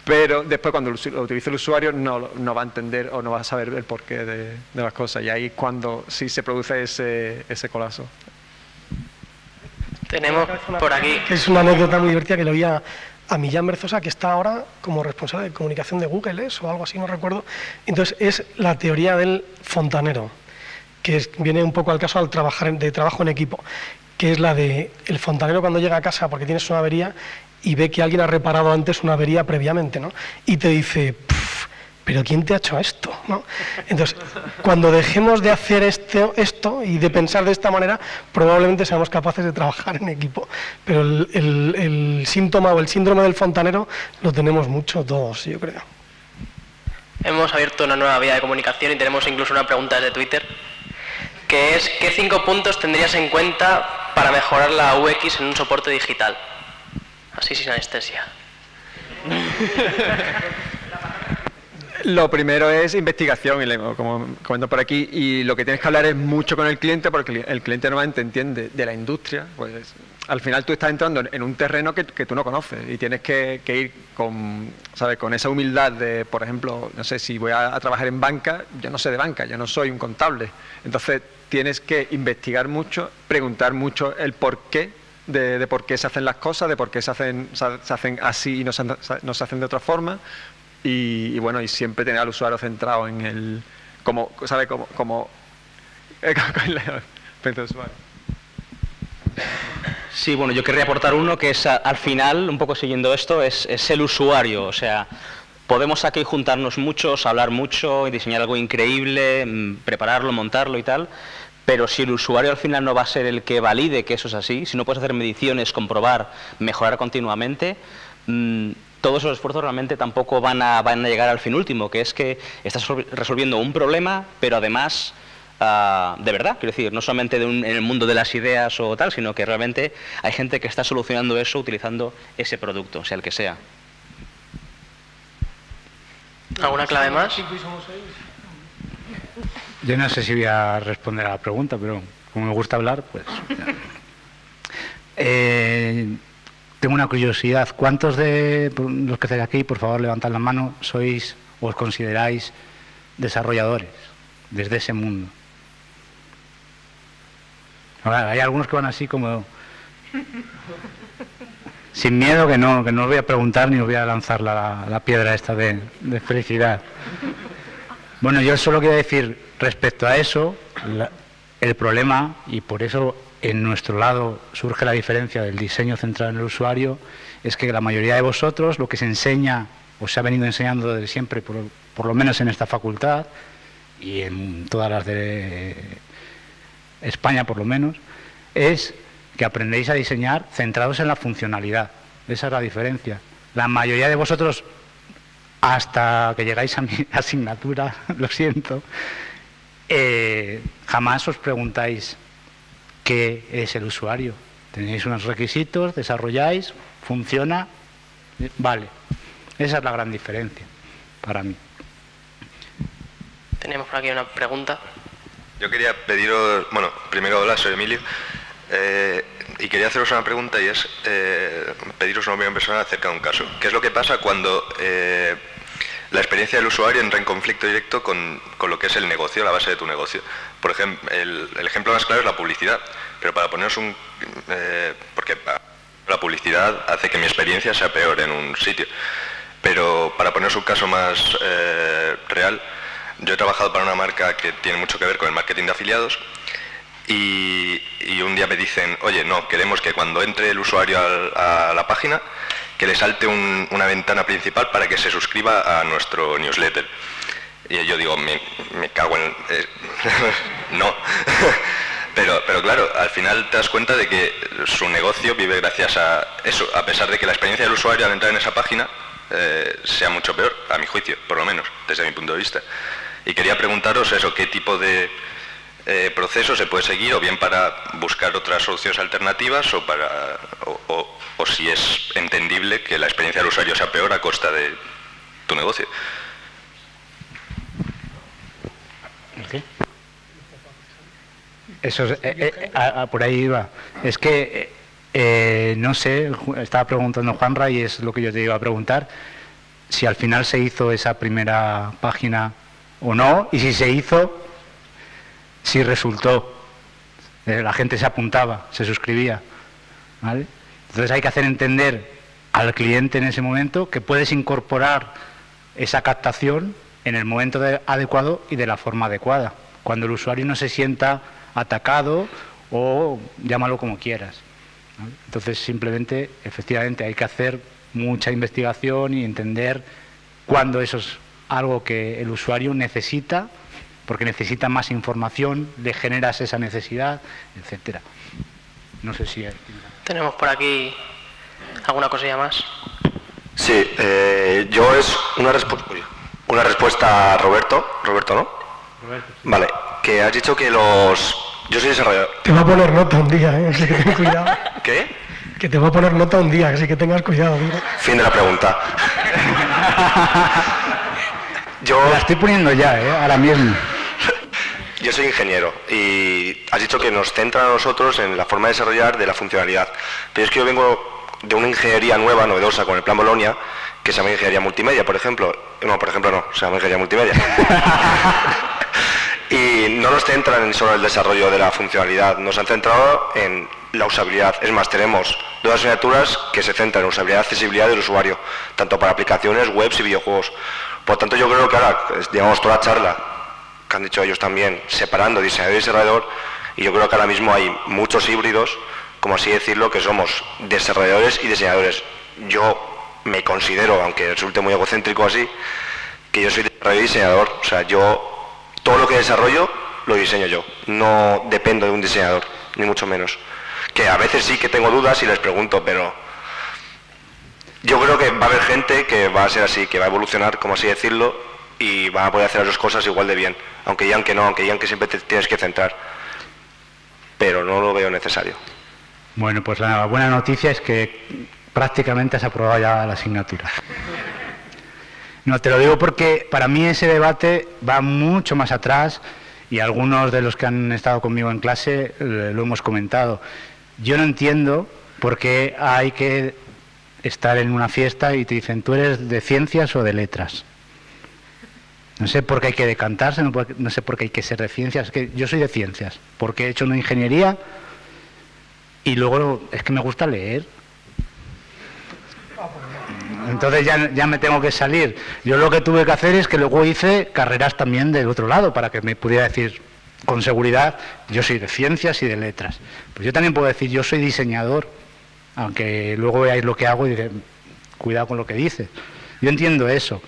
pero después cuando lo utilice el usuario no va a entender o no va a saber el porqué de las cosas, y ahí es cuando sí se produce ese colapso. Tenemos por aquí... Es una anécdota muy divertida que le oía a Millán Berzosa, que está ahora como responsable de comunicación de Google, o algo así, no recuerdo. Entonces es la teoría del fontanero, que viene un poco al caso de trabajo en equipo, que es la de el fontanero cuando llega a casa porque tienes una avería y ve que alguien ha reparado antes una avería previamente, ¿no? Y te dice, ¿pero quién te ha hecho esto? ¿No? Entonces, cuando dejemos de hacer esto y de pensar de esta manera, probablemente seamos capaces de trabajar en equipo. Pero el síntoma o el síndrome del fontanero lo tenemos mucho todos, yo creo. Hemos abierto una nueva vía de comunicación y tenemos incluso una pregunta desde Twitter, que es, ¿qué 5 puntos tendrías en cuenta para mejorar la UX en un soporte digital? Así sin anestesia. Lo primero es investigación, como comento por aquí, y lo que tienes que hablar es mucho con el cliente, porque el cliente normalmente entiende de la industria, pues al final tú estás entrando en un terreno que tú no conoces y tienes que ir con esa humildad de, por ejemplo, no sé, si voy a trabajar en banca, yo no sé de banca, yo no soy un contable, entonces tienes que investigar mucho, preguntar mucho el porqué de por qué se hacen las cosas, de por qué se hacen así y no se hacen de otra forma. Y bueno, y siempre tener al usuario centrado en el... ¿sabe? Como Sí, bueno, yo querría aportar uno que es, al final, un poco siguiendo esto, es el usuario. O sea, podemos aquí juntarnos muchos, hablar mucho y diseñar algo increíble, prepararlo, montarlo y tal, pero si el usuario al final no va a ser el que valide que eso es así, si no puedes hacer mediciones, comprobar, mejorar continuamente, todos esos esfuerzos realmente tampoco van a llegar al fin último, que es que estás resolviendo un problema, pero además de verdad, quiero decir, no solamente en el mundo de las ideas o tal, sino que realmente hay gente que está solucionando eso utilizando ese producto, sea el que sea. ¿Alguna clave más? Yo no sé si voy a responder a la pregunta, pero como me gusta hablar, pues... Tengo una curiosidad. ¿Cuántos de los que estáis aquí, por favor, levantad la mano, sois o os consideráis desarrolladores desde ese mundo? Ahora, hay algunos que van así como... sin miedo, que no os voy a preguntar ni os voy a lanzar la piedra esta de felicidad. Bueno, yo solo quiero decir, respecto a eso, el problema, y por eso en nuestro lado surge la diferencia del diseño centrado en el usuario, es que la mayoría de vosotros lo que se enseña, o se ha venido enseñando desde siempre, por lo menos en esta facultad, y en todas las de España por lo menos, es que aprendéis a diseñar centrados en la funcionalidad. Esa es la diferencia. La mayoría de vosotros, hasta que llegáis a mi asignatura, lo siento, jamás os preguntáis qué es el usuario. Tenéis unos requisitos, desarrolláis, funciona, vale. Esa es la gran diferencia para mí. Tenemos por aquí una pregunta. Yo quería pediros, bueno, primero hola, soy Emilio. Y quería haceros una pregunta y es pediros una opinión personal acerca de un caso. ¿Qué es lo que pasa cuando la experiencia del usuario entra en conflicto directo con lo que es el negocio, la base de tu negocio? Por ejemplo, el ejemplo más claro es la publicidad, pero para poneros porque la publicidad hace que mi experiencia sea peor en un sitio. Pero para poneros un caso más real, yo he trabajado para una marca que tiene mucho que ver con el marketing de afiliados y un día me dicen, oye, no, queremos que cuando entre el usuario a la página, que le salte una ventana principal para que se suscriba a nuestro newsletter. Y yo digo, me cago en... no. Pero claro, al final te das cuenta de que su negocio vive gracias a eso, a pesar de que la experiencia del usuario al entrar en esa página sea mucho peor, a mi juicio, por lo menos, desde mi punto de vista. Y quería preguntaros eso, qué tipo de proceso se puede seguir, o bien para buscar otras soluciones alternativas, o si es entendible que la experiencia del usuario sea peor a costa de tu negocio. ¿Qué? Eso por ahí iba. Es que no sé, estaba preguntando Juanra y es lo que yo te iba a preguntar, si al final se hizo esa primera página o no, y si se hizo, si resultó, la gente se apuntaba, se suscribía, ¿vale? Entonces hay que hacer entender al cliente en ese momento que puedes incorporar esa captación en el momento adecuado y de la forma adecuada, cuando el usuario no se sienta atacado o llámalo como quieras, ¿vale? Entonces simplemente, efectivamente, hay que hacer mucha investigación y entender cuándo eso es algo que el usuario necesita, porque necesita más información, le generas esa necesidad, etcétera. No sé si... Tenemos por aquí alguna cosilla más. Sí, yo es una respuesta a Roberto, ¿no? Roberto. Vale, que has dicho que yo soy desarrollador. Te va a poner nota un día, así que ten cuidado. ¿Qué? Que te va a poner nota un día, así que tengas cuidado. Mira. Fin de la pregunta. La estoy poniendo ya, ahora mismo. Yo soy ingeniero y has dicho que nos centra a nosotros en la forma de desarrollar de la funcionalidad. Pero es que yo vengo de una ingeniería nueva, novedosa, con el Plan Bolonia, que se llama ingeniería multimedia, por ejemplo. No, por ejemplo no, se llama ingeniería multimedia. Y no nos centran solo en el desarrollo de la funcionalidad, nos han centrado en la usabilidad. Es más, tenemos 2 asignaturas que se centran en usabilidad y accesibilidad del usuario, tanto para aplicaciones, webs y videojuegos. Por tanto, yo creo que ahora, digamos, toda la charla, que han dicho ellos también, separando diseñador y desarrollador, y yo creo que ahora mismo hay muchos híbridos, como así decirlo, que somos desarrolladores y diseñadores. Yo me considero, aunque resulte muy egocéntrico así, que yo soy desarrollador y diseñador. O sea, yo todo lo que desarrollo lo diseño yo, no dependo de un diseñador, ni mucho menos. Que a veces sí que tengo dudas y les pregunto, pero yo creo que va a haber gente que va a ser así, que va a evolucionar, como así decirlo, y van a poder hacer las 2 cosas igual de bien, aunque digan que no, aunque digan que siempre te tienes que centrar, pero no lo veo necesario. Bueno, pues la buena noticia es que prácticamente has aprobado ya la asignatura. No, te lo digo porque para mí ese debate va mucho más atrás y algunos de los que han estado conmigo en clase lo hemos comentado. Yo no entiendo por qué hay que estar en una fiesta y te dicen, ¿tú eres de ciencias o de letras? No sé por qué hay que decantarse, no sé por qué hay que ser de ciencias. Es que yo soy de ciencias, porque he hecho una ingeniería y luego es que me gusta leer. Entonces ya me tengo que salir. Yo lo que tuve que hacer es que luego hice carreras también del otro lado, para que me pudiera decir con seguridad, yo soy de ciencias y de letras. Pues yo también puedo decir, yo soy diseñador, aunque luego veáis lo que hago y diréis, cuidado con lo que dices. Yo entiendo eso,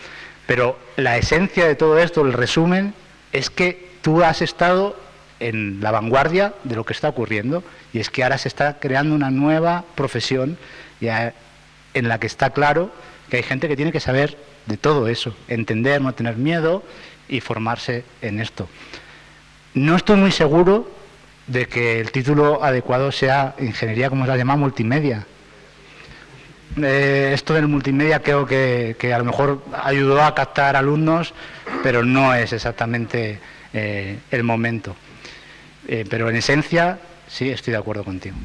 pero la esencia de todo esto, el resumen, es que tú has estado en la vanguardia de lo que está ocurriendo, y es que ahora se está creando una nueva profesión en la que está claro que hay gente que tiene que saber de todo eso, entender, no tener miedo y formarse en esto. No estoy muy seguro de que el título adecuado sea ingeniería, como se la llama, multimedia. Esto del multimedia creo que a lo mejor ayudó a captar alumnos, pero no es exactamente el momento. Pero en esencia sí, estoy de acuerdo contigo.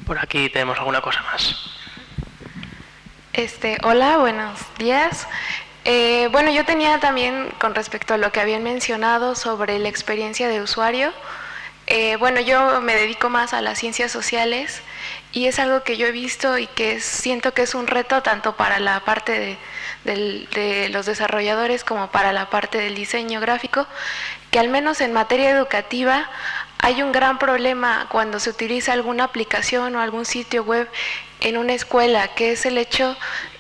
Por aquí tenemos alguna cosa más. Hola, buenos días. Bueno, yo tenía también, con respecto a lo que habían mencionado sobre la experiencia de usuario, bueno, yo me dedico más a las ciencias sociales y es algo que yo he visto y que siento que es un reto tanto para la parte de los desarrolladores como para la parte del diseño gráfico, que al menos en materia educativa hay un gran problema cuando se utiliza alguna aplicación o algún sitio web en una escuela, que es el hecho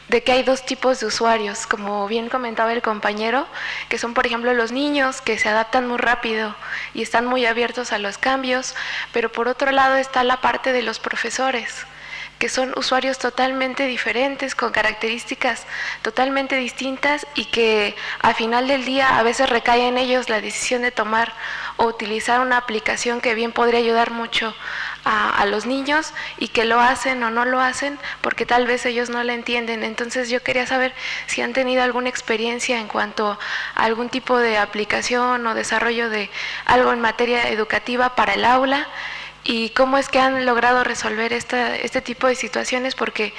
de que hay dos tipos de usuarios, como bien comentaba el compañero, que son por ejemplo los niños que se adaptan muy rápido y están muy abiertos a los cambios, pero por otro lado está la parte de los profesores, que son usuarios totalmente diferentes, con características totalmente distintas y que al final del día a veces recae en ellos la decisión de tomar o utilizar una aplicación que bien podría ayudar mucho a los niños y que lo hacen o no lo hacen porque tal vez ellos no la entienden. Entonces yo quería saber si han tenido alguna experiencia en cuanto a algún tipo de aplicación o desarrollo de algo en materia educativa para el aula y cómo es que han logrado resolver este tipo de situaciones, porque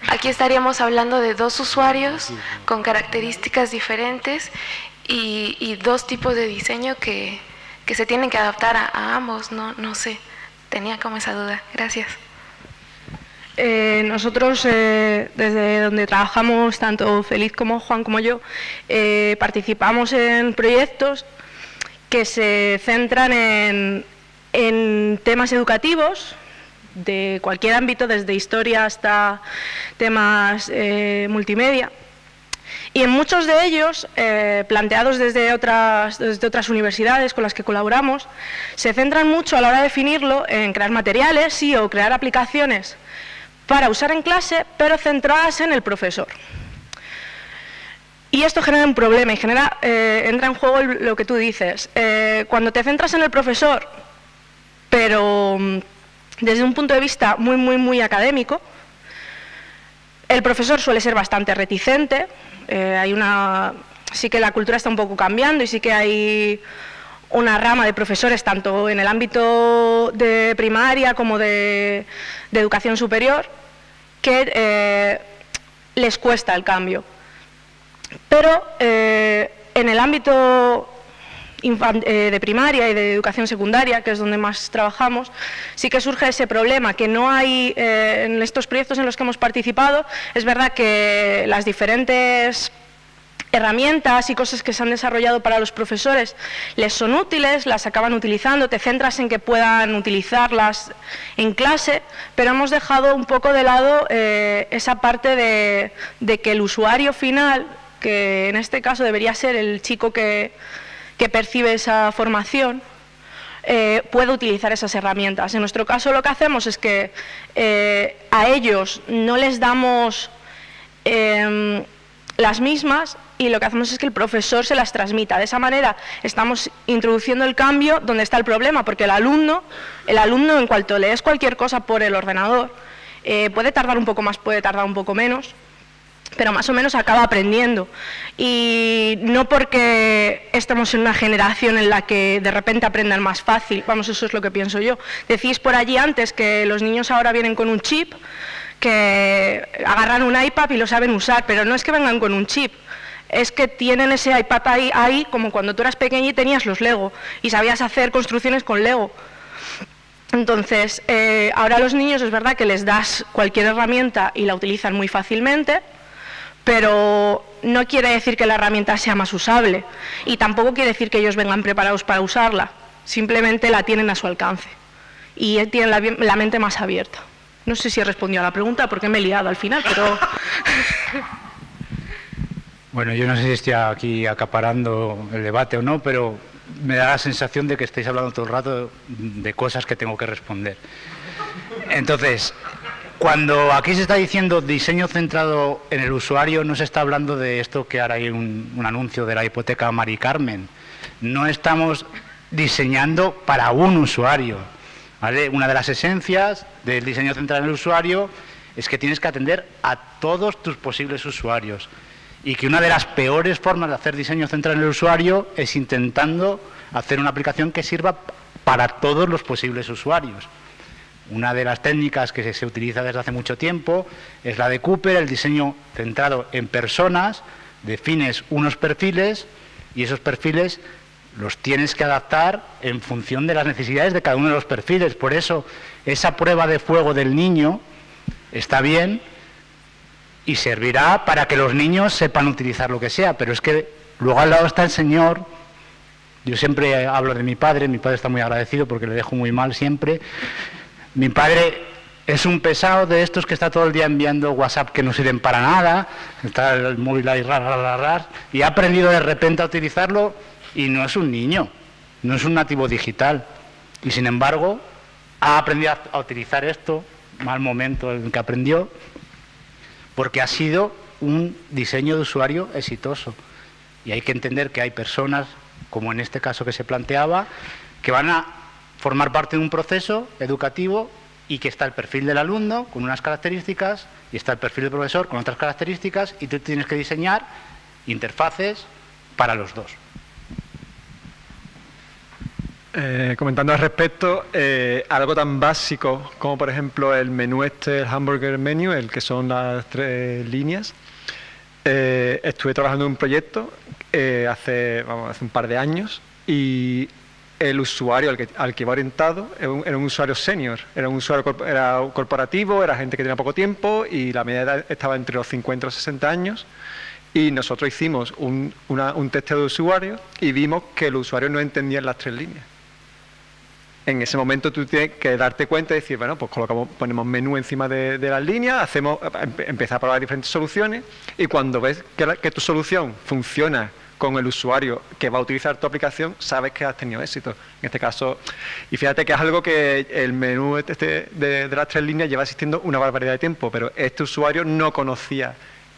aquí estaríamos hablando de dos usuarios con características diferentes y dos tipos de diseño que se tienen que adaptar a ambos, no sé. Tenía como esa duda. Gracias. Nosotros, desde donde trabajamos, tanto Feliz como Juan como yo, participamos en proyectos que se centran en temas educativos de cualquier ámbito, desde historia hasta temas multimedia. Y en muchos de ellos, planteados desde otras universidades con las que colaboramos, se centran mucho a la hora de definirlo en crear materiales, sí, o crear aplicaciones para usar en clase, pero centradas en el profesor. Y esto genera un problema y entra en juego lo que tú dices. Cuando te centras en el profesor, pero desde un punto de vista muy académico, el profesor suele ser bastante reticente. Sí que la cultura está un poco cambiando y sí que hay una rama de profesores, tanto en el ámbito de primaria como de educación superior, que les cuesta el cambio. Pero en el ámbito de primaria y de educación secundaria, que es donde más trabajamos, sí que surge ese problema, que no hay, en estos proyectos en los que hemos participado, es verdad que las diferentes herramientas y cosas que se han desarrollado para los profesores les son útiles, las acaban utilizando, te centras en que puedan utilizarlas en clase, pero hemos dejado un poco de lado esa parte de que el usuario final, que en este caso debería ser el chico que percibe esa formación, puede utilizar esas herramientas. En nuestro caso lo que hacemos es que a ellos no les damos las mismas y lo que hacemos es que el profesor se las transmita. De esa manera estamos introduciendo el cambio donde está el problema, porque el alumno en cuanto lees cualquier cosa por el ordenador, puede tardar un poco más, puede tardar un poco menos, pero más o menos acaba aprendiendo. Y no porque estemos en una generación en la que de repente aprendan más fácil, vamos, eso es lo que pienso yo. Decís por allí antes que los niños ahora vienen con un chip, que agarran un iPad y lo saben usar, pero no es que vengan con un chip, es que tienen ese iPad ahí como cuando tú eras pequeño y tenías los Lego y sabías hacer construcciones con Lego. Entonces, ahora a los niños es verdad que les das cualquier herramienta y la utilizan muy fácilmente, pero no quiere decir que la herramienta sea más usable y tampoco quiere decir que ellos vengan preparados para usarla, simplemente la tienen a su alcance y tienen la mente más abierta. No sé si he respondido a la pregunta porque me he liado al final, pero... Bueno, yo no sé si estoy aquí acaparando el debate o no, pero me da la sensación de que estáis hablando todo el rato de cosas que tengo que responder. Entonces, cuando aquí se está diciendo diseño centrado en el usuario, no se está hablando de esto que ahora hay un anuncio de la hipoteca Mari Carmen. No estamos diseñando para un usuario, ¿vale? Una de las esencias del diseño centrado en el usuario es que tienes que atender a todos tus posibles usuarios. Y que una de las peores formas de hacer diseño centrado en el usuario es intentando hacer una aplicación que sirva para todos los posibles usuarios. Una de las técnicas que se utiliza desde hace mucho tiempo es la de Cooper, el diseño centrado en personas. Defines unos perfiles y esos perfiles los tienes que adaptar en función de las necesidades de cada uno de los perfiles. Por eso, esa prueba de fuego del niño está bien y servirá para que los niños sepan utilizar lo que sea, pero es que luego al lado está el señor. Yo siempre hablo de mi padre está muy agradecido porque le dejo muy mal siempre. Mi padre es un pesado de estos que está todo el día enviando WhatsApp que no sirven para nada, está el móvil ahí, y ha aprendido de repente a utilizarlo y no es un niño, no es un nativo digital. Y sin embargo, ha aprendido a utilizar esto, mal momento en el que aprendió, porque ha sido un diseño de usuario exitoso. Y hay que entender que hay personas, como en este caso que se planteaba, que van a formar parte de un proceso educativo y que está el perfil del alumno con unas características y está el perfil del profesor con otras características y tú tienes que diseñar interfaces para los dos. Comentando al respecto, algo tan básico como por ejemplo el menú el hamburger menu, el que son las 3 líneas. Estuve trabajando en un proyecto hace un par de años y el usuario al que iba orientado era un usuario senior, era corporativo, era gente que tenía poco tiempo y la media edad estaba entre los 50 y los 60 años. Y nosotros hicimos un testeo de usuario y vimos que el usuario no entendía las 3 líneas. En ese momento tú tienes que darte cuenta y decir, bueno, pues ponemos menú encima de las líneas, empiezas a probar diferentes soluciones y cuando ves que tu solución funciona con el usuario que va a utilizar tu aplicación, sabes que has tenido éxito. En este caso, y fíjate que es algo que el menú de las 3 líneas lleva existiendo una barbaridad de tiempo, pero este usuario no conocía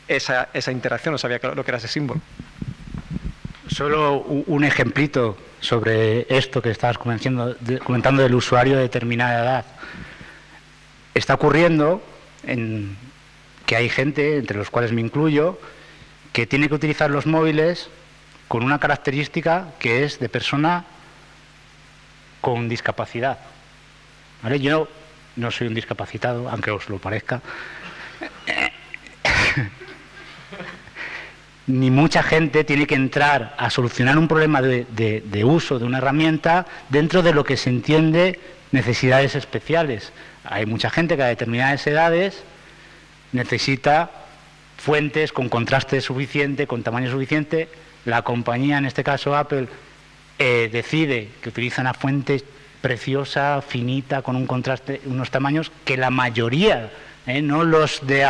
esa interacción, no sabía lo que era ese símbolo. Solo un ejemplito sobre esto que estabas comentando del usuario de determinada edad. Está ocurriendo que hay gente, entre los cuales me incluyo, que tiene que utilizar los móviles con una característica que es de persona con discapacidad. ¿Vale? Yo no soy un discapacitado, aunque os lo parezca. Ni mucha gente tiene que entrar a solucionar un problema de uso de una herramienta dentro de lo que se entiende necesidades especiales. Hay mucha gente que a determinadas edades necesita fuentes con contraste suficiente, con tamaño suficiente. La compañía, en este caso Apple, decide que utiliza una fuente preciosa, finita, con un contraste, unos tamaños que la mayoría, no los de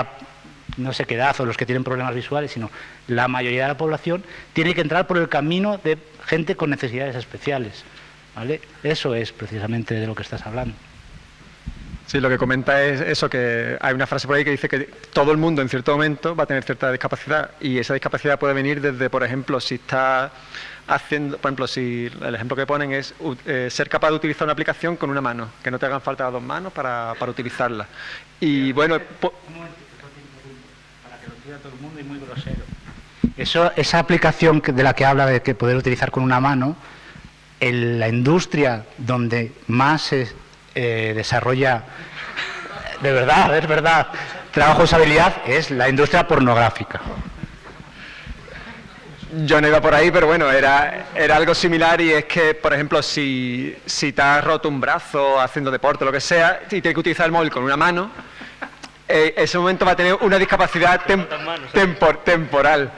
no sé qué edad o los que tienen problemas visuales, sino la mayoría de la población tiene que entrar por el camino de gente con necesidades especiales, ¿vale? Eso es precisamente de lo que estás hablando. Sí, lo que comenta es eso, que hay una frase por ahí que dice que todo el mundo en cierto momento va a tener cierta discapacidad y esa discapacidad puede venir desde, por ejemplo, si está haciendo, por ejemplo, si el ejemplo que ponen es ser capaz de utilizar una aplicación con una mano, que no te hagan falta las 2 manos para utilizarla. Y bueno... para que lo entienda todo el mundo y muy grosero. Esa aplicación de la que habla de que poder utilizar con una mano, en la industria donde más se desarrolla, de verdad, es verdad, trabajo de usabilidad, es la industria pornográfica. Yo no iba por ahí, pero bueno, era algo similar y es que, por ejemplo, si te has roto un brazo haciendo deporte o lo que sea y tienes que utilizar el móvil con una mano, ese momento va a tener una discapacidad temporal.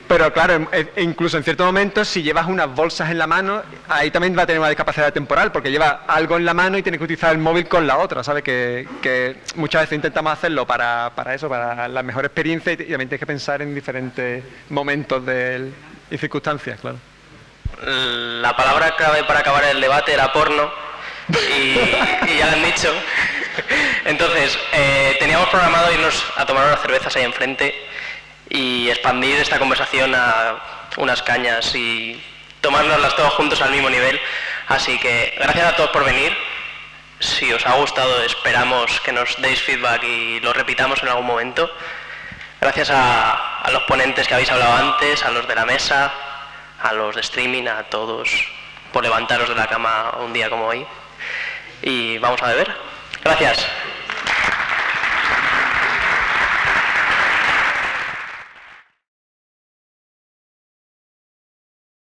Pero claro, incluso en ciertos momentos, si llevas unas bolsas en la mano, ahí también va a tener una discapacidad temporal, porque lleva algo en la mano y tienes que utilizar el móvil con la otra, ¿sabes? Que muchas veces intentamos hacerlo para eso, para la mejor experiencia, y también tienes que pensar en diferentes momentos y circunstancias, claro. La palabra clave para acabar el debate era porno, y ya lo han dicho. Entonces, teníamos programado irnos a tomar unas cervezas ahí enfrente y expandir esta conversación a unas cañas y tomárnoslas todos juntos al mismo nivel. Así que gracias a todos por venir. Si os ha gustado, esperamos que nos deis feedback y lo repitamos en algún momento. Gracias a los ponentes que habéis hablado antes, a los de la mesa, a los de streaming, a todos. por levantaros de la cama un día como hoy. Y vamos a beber. Gracias.